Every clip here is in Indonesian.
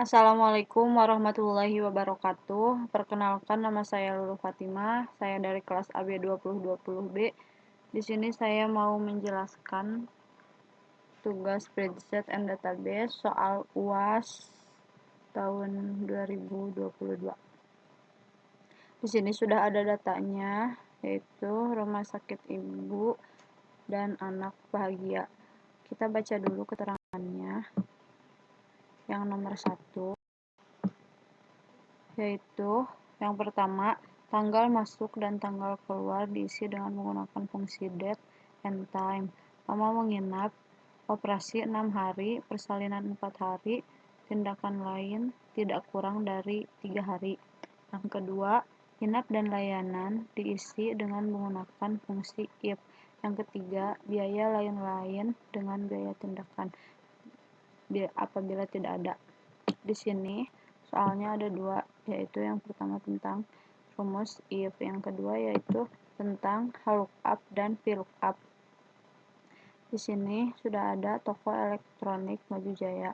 Assalamualaikum warahmatullahi wabarakatuh. Perkenalkan, nama saya Lulu Fatimah. Saya dari kelas AB 2020B. Di sini saya mau menjelaskan tugas spreadsheet and database soal UAS tahun 2022. Di sini sudah ada datanya, yaitu Rumah Sakit Ibu dan Anak Bahagia. Kita baca dulu keterangannya. Yang nomor 1, yaitu yang pertama, tanggal masuk dan tanggal keluar diisi dengan menggunakan fungsi date and time. Lama menginap, operasi 6 hari, persalinan 4 hari, tindakan lain tidak kurang dari 3 hari. Yang kedua, inap dan layanan diisi dengan menggunakan fungsi if. Yang ketiga, biaya lain-lain dengan biaya tindakan apabila tidak ada. Di sini soalnya ada dua, yaitu yang pertama tentang rumus if, yang kedua yaitu tentang lookup dan VLOOKUP. Di sini sudah ada toko elektronik Maju Jaya.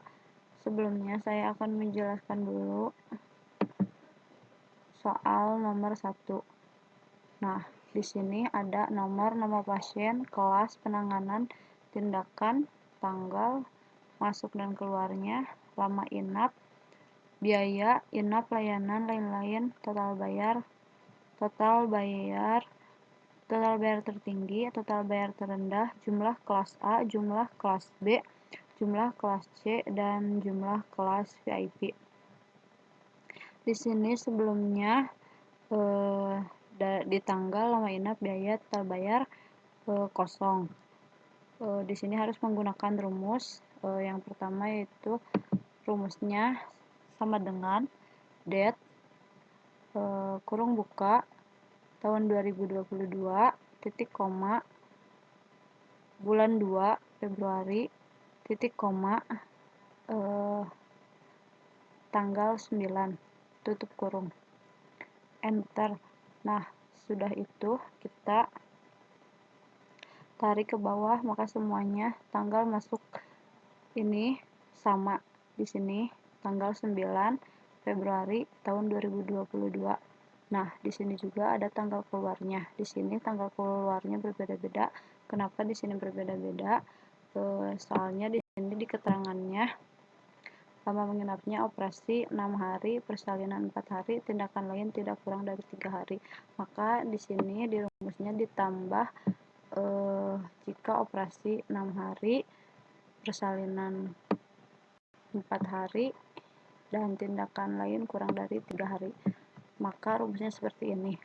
Sebelumnya saya akan menjelaskan dulu soal nomor 1. Nah, di sini ada nomor nama pasien, kelas penanganan, tindakan, tanggal masuk dan keluarnya, lama inap, biaya inap, layanan lain-lain, total bayar tertinggi, total bayar terendah, jumlah kelas A, jumlah kelas B, jumlah kelas C, dan jumlah kelas VIP. Di sini sebelumnya di tanggal, lama inap, biaya, total bayar kosong. Di sini harus menggunakan rumus. Yang pertama yaitu rumusnya sama dengan date kurung buka tahun 2022 titik koma bulan 2 Februari titik koma tanggal 9 tutup kurung, enter. Nah, sudah itu kita tarik ke bawah, maka semuanya tanggal masuk ini sama. Di sini tanggal 9 Februari tahun 2022. Nah, di sini juga ada tanggal keluarnya. Di sini tanggal keluarnya berbeda-beda. Kenapa di sini berbeda-beda? Soalnya di sini di keterangannya lama menginapnya operasi 6 hari, persalinan 4 hari, tindakan lain tidak kurang dari 3 hari. Maka di sini di rumusnya ditambah jika operasi 6 hari, persalinan 4 hari, dan tindakan lain kurang dari 3 hari. Maka rumusnya seperti ini.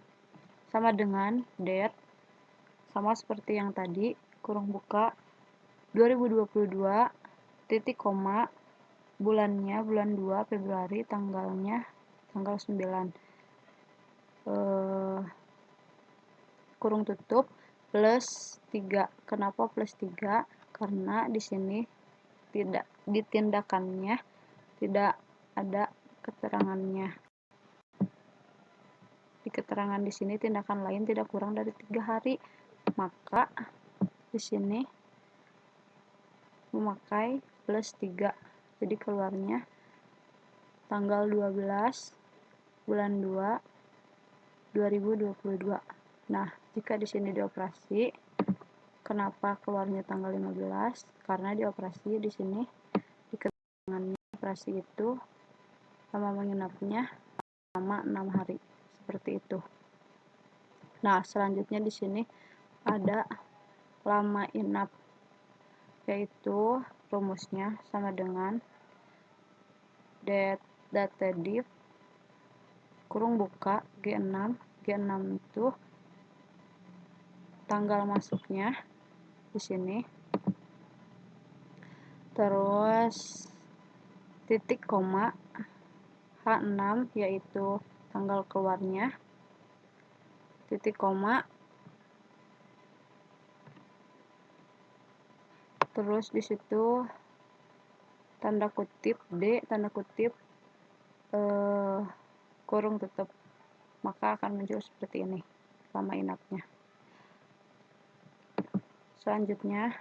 Sama dengan date, sama seperti yang tadi, kurung buka 2022, titik koma, bulannya bulan 2 Februari, tanggalnya tanggal 9. Kurung tutup plus 3. Kenapa plus 3? Karena di sini tidak ditindakannya tidak ada keterangannya. Di keterangan di sini tindakan lain tidak kurang dari 3 hari. Maka di sini memakai plus 3. Jadi keluarnya tanggal 12 bulan 2 2022. Nah, jika di sini dioperasi, kenapa keluarnya tanggal 15? Karena dioperasi di sini di keterangannya operasi itu lama menginapnya selama 6 hari. Seperti itu. Nah, selanjutnya di sini ada lama inap, yaitu rumusnya sama dengan date kurung buka G6 itu tanggal masuknya di sini, terus titik koma H6 yaitu tanggal keluarnya, titik koma, terus di situ tanda kutip D, tanda kutip kurung tutup, maka akan muncul seperti ini lama inapnya. Selanjutnya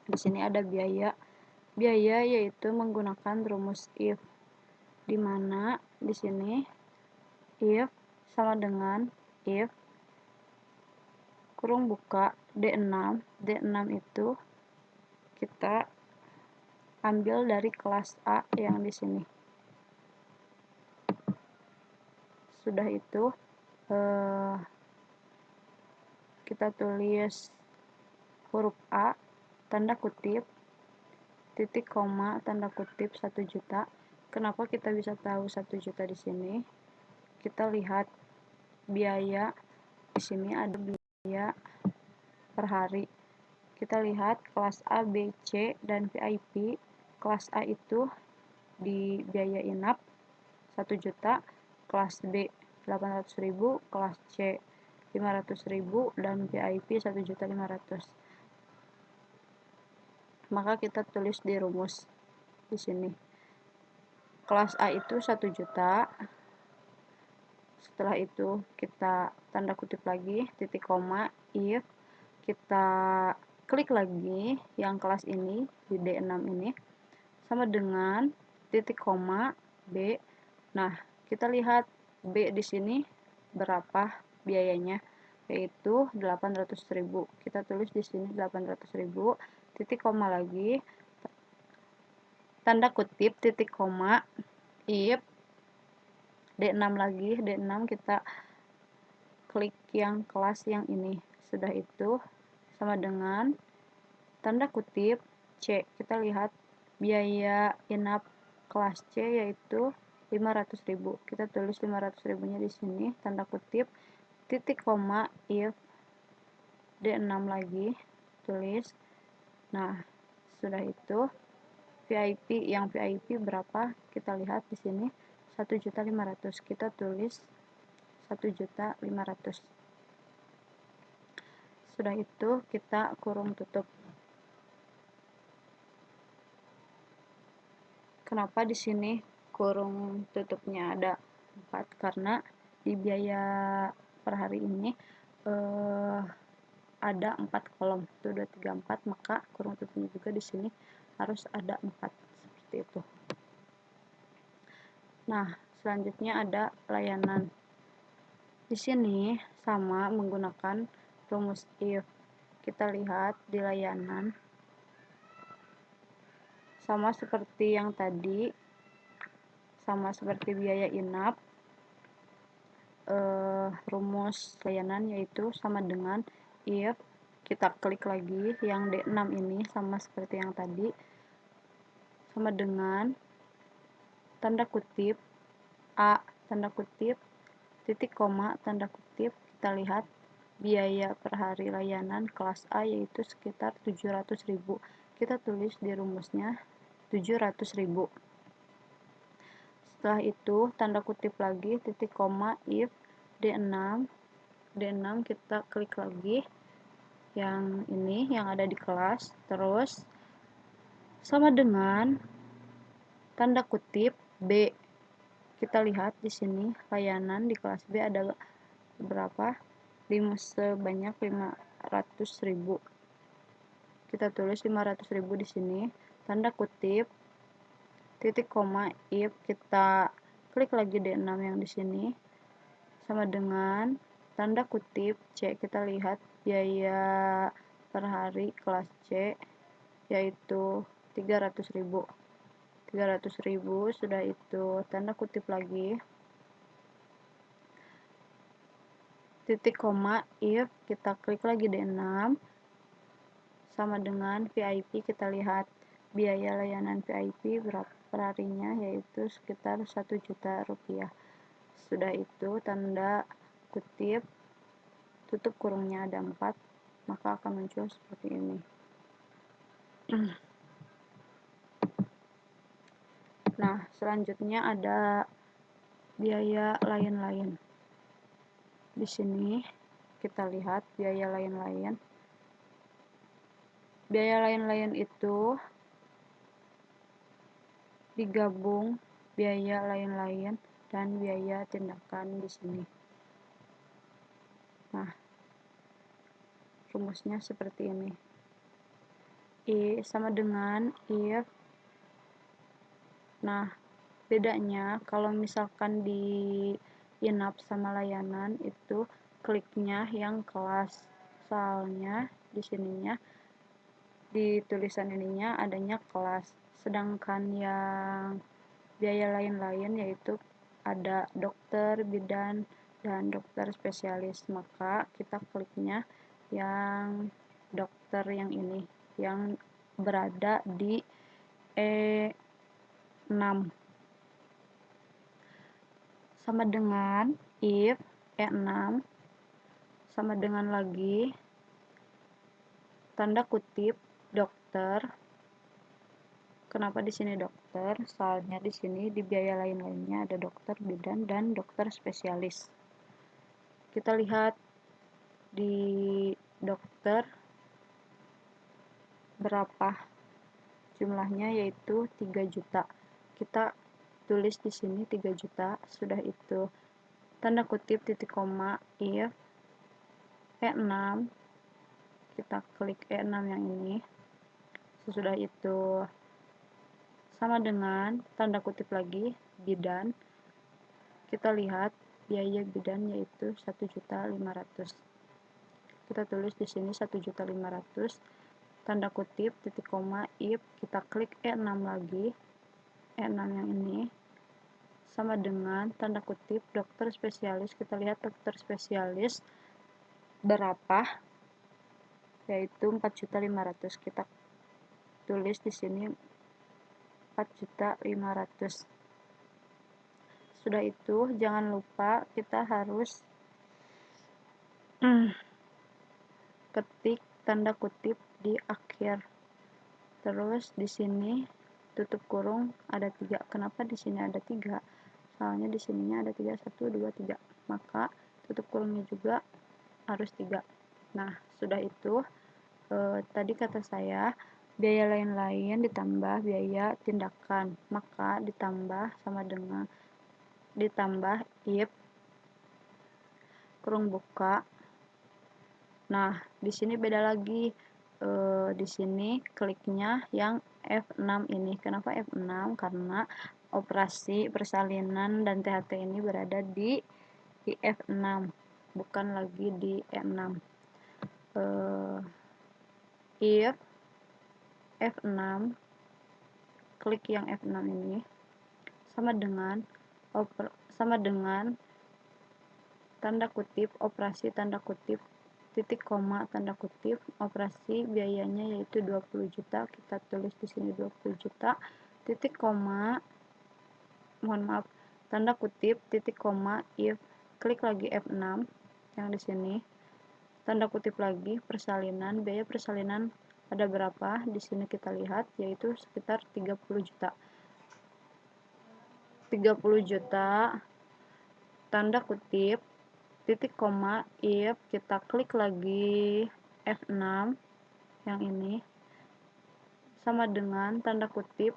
di sini ada biaya biaya yaitu menggunakan rumus if, di mana di sini if sama dengan if kurung buka D6. D6 itu kita ambil dari kelas A yang di sini. Sudah itu kita tulis huruf A, tanda kutip, titik koma, tanda kutip 1 juta. Kenapa kita bisa tahu 1 juta di sini? Kita lihat biaya di sini, ada biaya per hari. Kita lihat kelas A, B, C, dan VIP. Kelas A itu di biaya inap 1 juta, kelas B 800.000, kelas C 500.000, dan VIP 1.500.000. Maka kita tulis di rumus di sini. Kelas A itu 1 juta. Setelah itu kita tanda kutip lagi, titik koma, if, kita klik lagi yang kelas ini di D6 ini sama dengan titik koma B. Nah, kita lihat B di sini berapa biayanya, yaitu 800.000. Kita tulis di sini 800.000, titik koma lagi, tanda kutip, titik koma, if, D6 lagi, D6 kita klik yang kelas yang ini. Sudah itu sama dengan tanda kutip C. Kita lihat biaya inap kelas C yaitu 500.000. Kita tulis 500.000-nya di sini, tanda kutip, titik koma, if, D6 lagi, tulis. Nah, sudah itu VIP, yang VIP berapa? Kita lihat di sini 1.500.000. Kita tulis 1.500.000. Sudah itu kita kurung tutup. Kenapa di sini kurung tutupnya ada 4? Karena di biaya per hari ini ada 4 kolom, 1, 2, 3, 4, maka kurung tutupnya juga di sini harus ada 4, seperti itu. Nah, selanjutnya ada layanan. Di sini sama menggunakan rumus if. Kita lihat di layanan sama seperti yang tadi, sama seperti biaya inap, rumus layanan yaitu sama dengan if, kita klik lagi yang D6 ini sama seperti yang tadi, sama dengan tanda kutip A, tanda kutip, titik koma, tanda kutip, kita lihat biaya per hari layanan kelas A yaitu sekitar 700.000. Kita tulis di rumusnya 700.000. Setelah itu tanda kutip lagi, titik koma, if, D6. D6 kita klik lagi yang ini yang ada di kelas, terus sama dengan tanda kutip B. Kita lihat di sini layanan di kelas B ada berapa? Sebanyak 500.000. Kita tulis 500.000 di sini, tanda kutip, titik koma, if, kita klik lagi D6 yang di sini sama dengan tanda kutip C. Kita lihat biaya per hari kelas C yaitu 300.000. 300.000. Sudah itu tanda kutip lagi, titik koma, if, kita klik lagi D6 sama dengan VIP. Kita lihat biaya layanan VIP berapa perharinya, yaitu sekitar 1 juta rupiah. Sudah itu tanda kutip, tutup kurungnya ada 4, maka akan muncul seperti ini. Nah, selanjutnya ada biaya lain-lain. Di sini kita lihat biaya lain-lain. Biaya lain-lain itu digabung biaya lain-lain dan biaya tindakan di sini. Nah, rumusnya seperti ini. I sama dengan if Nah, bedanya kalau misalkan di inap sama layanan itu kliknya yang kelas, soalnya di sininya di tulisan ininya adanya kelas, sedangkan yang biaya lain-lain yaitu ada dokter bidan dan dokter spesialis, maka kita kliknya yang dokter yang ini yang berada di E6 sama dengan if E6 sama dengan lagi tanda kutip dokter. Kenapa di sini dokter? Soalnya di sini di biaya lain-lainnya ada dokter bidan dan dokter spesialis. Kita lihat di dokter berapa jumlahnya, yaitu 3 juta. Kita tulis di sini 3 juta. Sudah itu tanda kutip titik koma if E6, kita klik E6 yang ini. Sesudah itu sama dengan tanda kutip lagi bidan, kita lihat biaya bidan yaitu 1.500.000. Kita tulis di sini 1.500.000 tanda kutip titik koma if, kita klik E6 lagi, E6 yang ini sama dengan tanda kutip dokter spesialis. Kita lihat dokter spesialis berapa, yaitu 4.500.000. Kita tulis di sini 4.500.000. Sudah itu jangan lupa kita harus ketik tanda kutip di akhir. Terus di sini tutup kurung ada 3. Kenapa di sini ada 3? Soalnya di sininya ada 3, 1 2 3. Maka tutup kurungnya juga harus 3. Nah, sudah itu tadi kata saya biaya lain-lain ditambah biaya tindakan, maka ditambah sama dengan ditambah if kurung buka. Nah, di sini beda lagi. Di sini kliknya yang F6 ini. Kenapa F6? Karena operasi persalinan dan THT ini berada di F6, bukan lagi di E6. If F6, klik yang F6 ini sama dengan tanda kutip operasi tanda kutip titik koma tanda kutip operasi biayanya yaitu 20 juta. Kita tulis di sini 20 juta titik koma, mohon maaf, tanda kutip titik koma if, klik lagi F6 yang di sini, tanda kutip lagi persalinan. Biaya persalinan ada berapa? Di sini kita lihat yaitu sekitar 30 juta. 30 juta tanda kutip titik koma if, kita klik lagi F6 yang ini sama dengan tanda kutip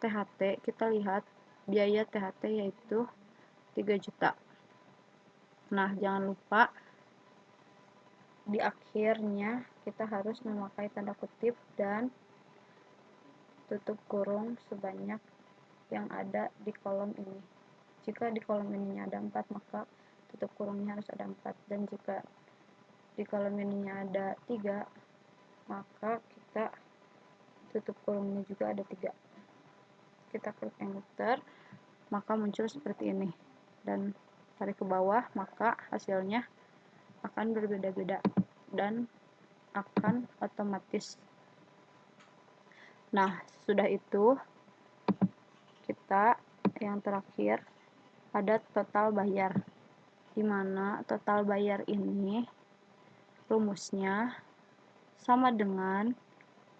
THT. Kita lihat biaya THT yaitu 3 juta. Nah, jangan lupa di akhirnya kita harus memakai tanda kutip dan tutup kurung sebanyak yang ada di kolom ini. Jika di kolom ininya ada 4, maka tutup kurungnya harus ada 4, dan jika di kolom ininya ada 3, maka kita tutup kurungnya juga ada 3. Kita klik enter, maka muncul seperti ini, dan tarik ke bawah, maka hasilnya akan berbeda-beda dan akan otomatis. Nah, sudah itu kita yang terakhir ada total bayar, dimana total bayar ini rumusnya sama dengan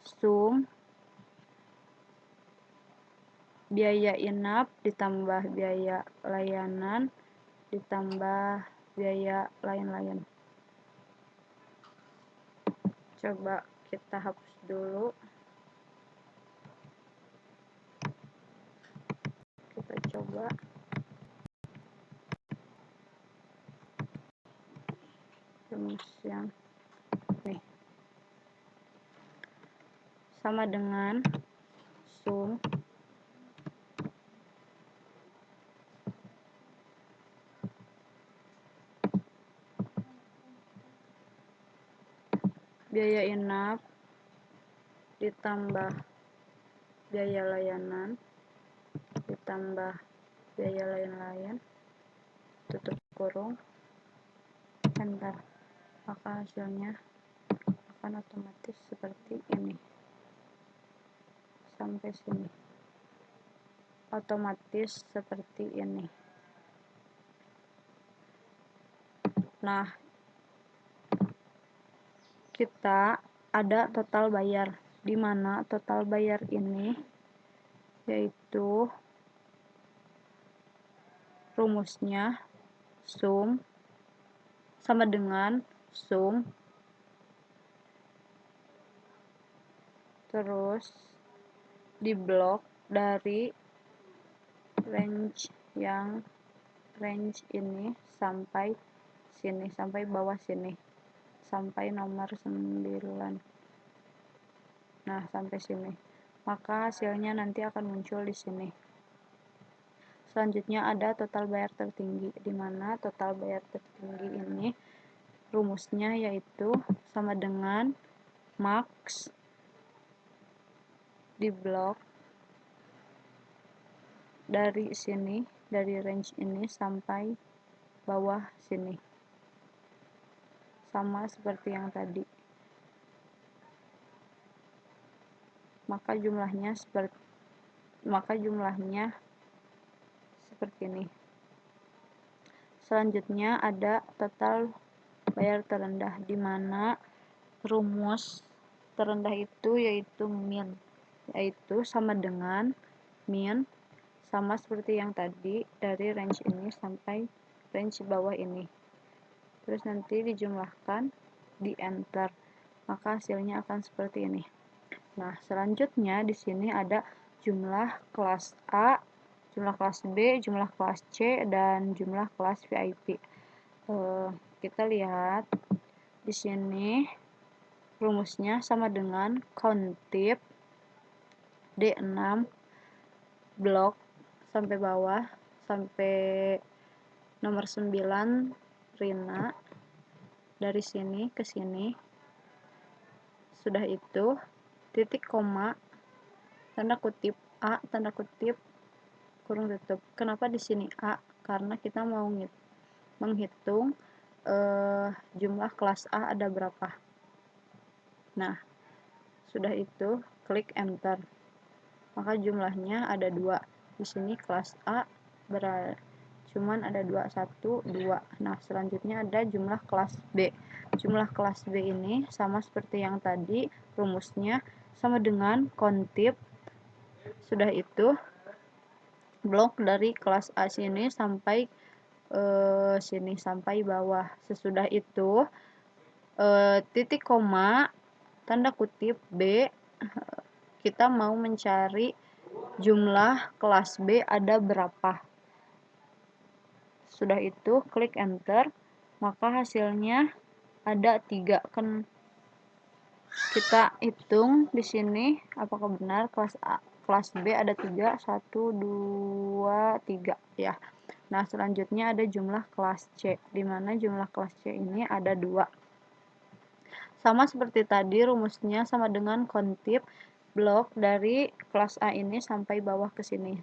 sum biaya inap ditambah biaya layanan ditambah biaya lain-lain. Coba kita hapus dulu, kita coba rumus yang nih sama dengan sum biaya inap ditambah biaya layanan ditambah biaya lain-lain, tutup kurung, enter. Maka hasilnya akan otomatis seperti ini. Sampai sini otomatis seperti ini. Nah, kita ada total bayar, di mana total bayar ini yaitu rumusnya sum sama dengan sum terus di blok dari range ini sampai sini, sampai bawah sini, sampai nomor 9. Nah, sampai sini. Maka hasilnya nanti akan muncul di sini. Selanjutnya ada total bayar tertinggi, di mana total bayar tertinggi ini rumusnya yaitu sama dengan max di blok dari sini, dari range ini sampai bawah sini, sama seperti yang tadi. Maka jumlahnya seperti ini. Selanjutnya ada total bayar terendah, di mana rumus terendah itu yaitu min, yaitu sama dengan min sama seperti yang tadi, dari range ini sampai range bawah ini. Terus nanti dijumlahkan, di enter, maka hasilnya akan seperti ini. Nah, selanjutnya di sini ada jumlah kelas A, jumlah kelas B, jumlah kelas C, dan jumlah kelas VIP. Kita lihat di sini rumusnya sama dengan countip D6 blok sampai bawah, sampai nomor 9 Rina, dari sini ke sini. Sudah itu titik koma, tanda kutip A, tanda kutip kurung tutup. Kenapa di sini A? Karena kita mau menghitung jumlah kelas A ada berapa. Nah, sudah itu klik enter. Maka jumlahnya ada 2. Di sini kelas A cuman ada 2, 1, 2. Nah, selanjutnya ada jumlah kelas B. Jumlah kelas B ini sama seperti yang tadi, rumusnya sama dengan countip. Sudah itu blok dari kelas A sini sampai sini, sampai bawah. Sesudah itu titik koma, tanda kutip B, kita mau mencari jumlah kelas B ada berapa. Sudah itu klik enter, maka hasilnya ada 3. Kan kita hitung di sini apakah benar kelas A, kelas B ada 3, 1, 2, 3 ya. Nah, selanjutnya ada jumlah kelas C, di mana jumlah kelas C ini ada 2. Sama seperti tadi, rumusnya sama dengan countip blok dari kelas A ini sampai bawah ke sini.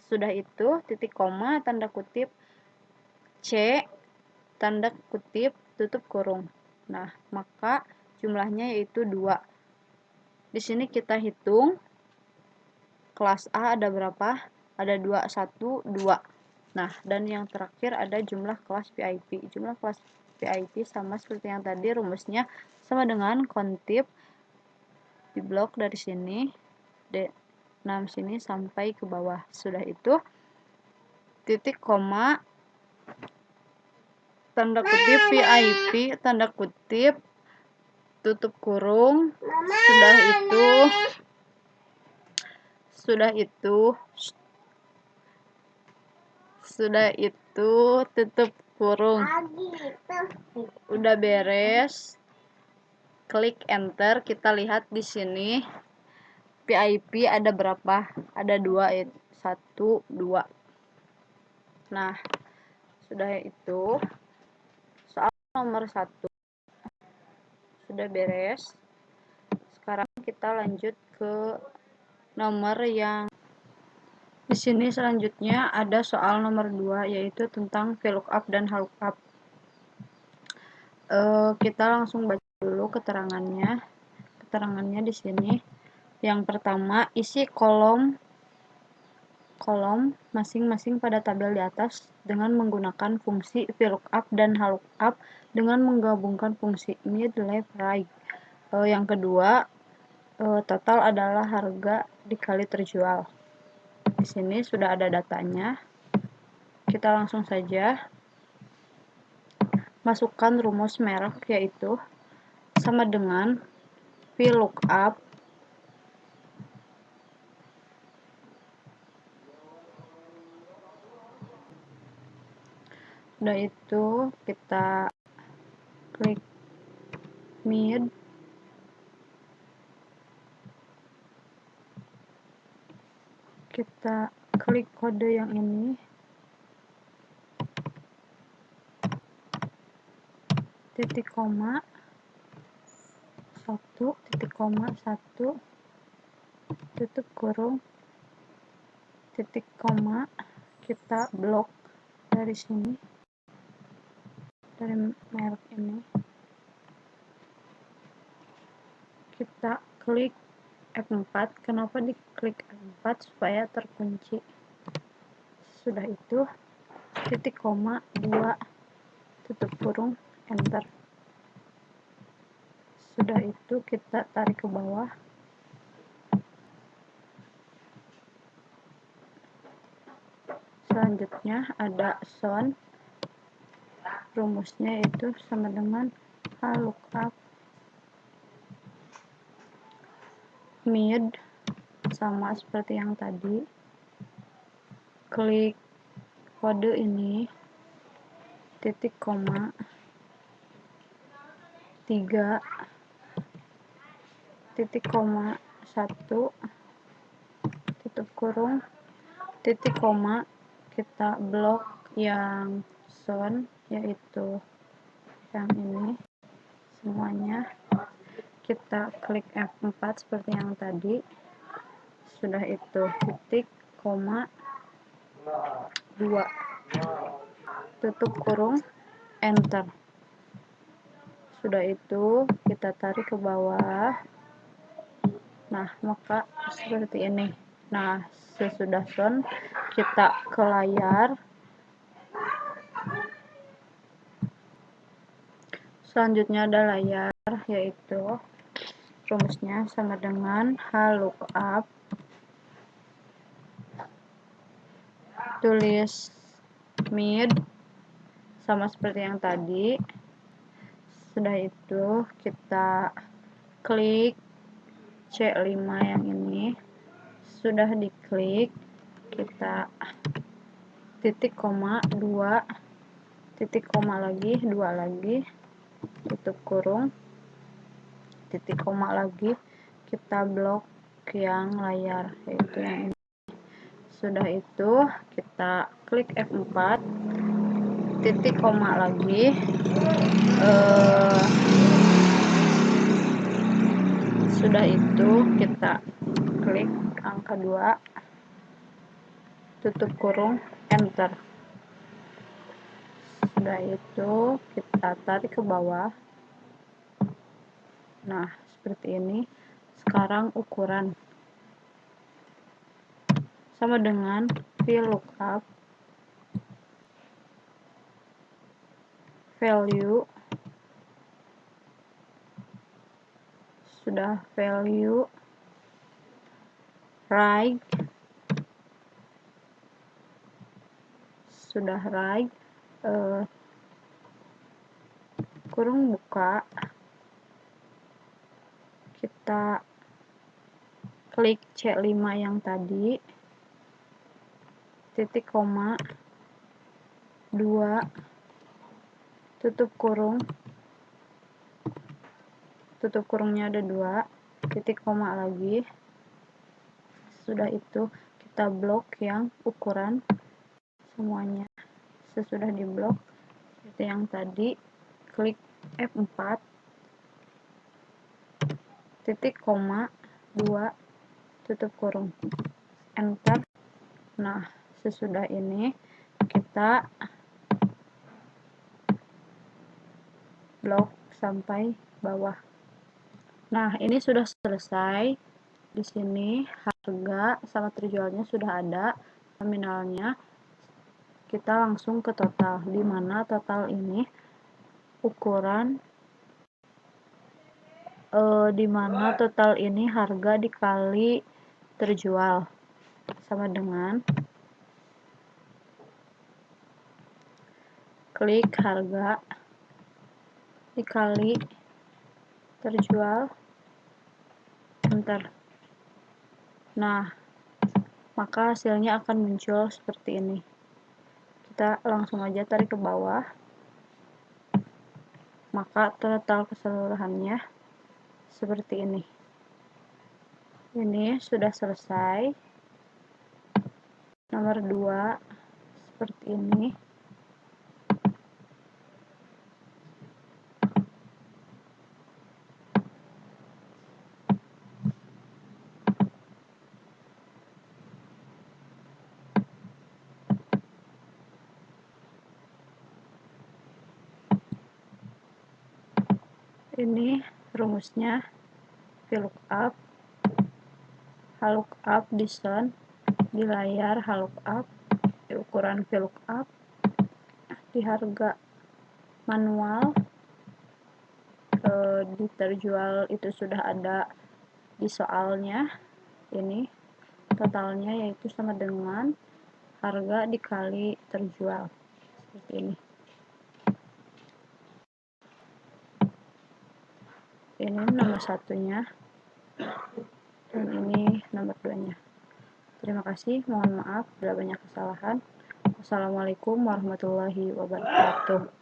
Sudah itu titik koma, tanda kutip C, tanda kutip tutup kurung. Nah, maka jumlahnya yaitu 2. Di sini kita hitung kelas A ada berapa? Ada 2, 1, 2. Nah, dan yang terakhir ada jumlah kelas VIP. Jumlah kelas VIP sama seperti yang tadi, rumusnya sama dengan countip di blok dari sini D6 sini sampai ke bawah. Sudah itu titik koma, tanda kutip VIP, tanda kutip tutup kurung. Sudah itu tutup kurung. Udah beres, klik enter. Kita lihat di sini VIP ada berapa? Ada 2, 1, 2. Nah, sudah itu soal nomor 1 sudah beres. Sekarang kita lanjut ke nomor yang di sini. Selanjutnya ada soal nomor 2, yaitu tentang VLOOKUP dan HLOOKUP. Kita langsung baca dulu keterangannya. Keterangannya di sini. Yang pertama, isi kolom masing-masing pada tabel di atas dengan menggunakan fungsi VLOOKUP dan HLOOKUP dengan menggabungkan fungsi mid, left, right. Yang kedua, total adalah harga dikali terjual. Di sini sudah ada datanya. Kita langsung saja masukkan rumus merek, yaitu sama dengan VLOOKUP udah itu kita klik mid, kita klik kode yang ini, titik koma 1, titik koma 1, tutup kurung, titik koma, kita blok dari sini, dari merek ini, kita klik F4. Kenapa diklik F4? Supaya terkunci. Sudah itu titik koma 2, tutup kurung, enter. Sudah itu kita tarik ke bawah. Selanjutnya ada sound. Rumusnya itu sama dengan HLOOKUP mid, sama seperti yang tadi. Klik kode ini, titik koma 3, titik koma 1, tutup kurung, titik koma, kita blok yang sound, yaitu yang ini semuanya. Kita klik F4 seperti yang tadi. Sudah itu titik koma 2, tutup kurung, enter. Sudah itu kita tarik ke bawah. Nah, maka seperti ini. Nah, sesudah sound kita ke layar. Selanjutnya ada layar, yaitu rumusnya sama dengan HLOOKUP, tulis mid, sama seperti yang tadi. Sudah itu kita klik C5 yang ini. Sudah diklik, kita titik koma 2, titik koma lagi, 2 lagi, tutup kurung, titik koma lagi, kita blok yang layar, yaitu yang ini. Sudah itu kita klik F4, titik koma lagi, sudah itu kita klik angka 2, tutup kurung, enter. Sudah itu kita tarik ke bawah. Nah, seperti ini. Sekarang ukuran sama dengan VLOOKUP value, sudah value right, sudah right, kurung buka, kita klik C5 yang tadi, titik koma 2, tutup kurung, tutup kurungnya ada 2, titik koma lagi. Sudah itu kita blok yang ukuran semuanya. Sesudah diblok seperti yang tadi, klik F4, titik koma 2 tutup kurung, enter. Nah, sesudah ini kita blok sampai bawah. Nah, ini sudah selesai. Di sini harga sama terjualnya sudah ada, nominalnya. Kita langsung ke total, di mana total ini ukuran di mana total ini harga dikali terjual sama dengan klik harga dikali terjual, enter. Nah, maka hasilnya akan muncul seperti ini. Kita langsung aja tarik ke bawah, maka total keseluruhannya seperti ini. Ini sudah selesai. Nomor 2 seperti ini. Ini rumusnya, VLOOKUP, HLOOKUP di sound, di layar HLOOKUP, di ukuran VLOOKUP, di harga manual, di terjual itu sudah ada di soalnya. Ini totalnya yaitu sama dengan harga dikali terjual, seperti ini. Ini nomor satunya dan ini nomor 2-nya. Terima kasih, mohon maaf bila banyak kesalahan. Wassalamualaikum warahmatullahi wabarakatuh.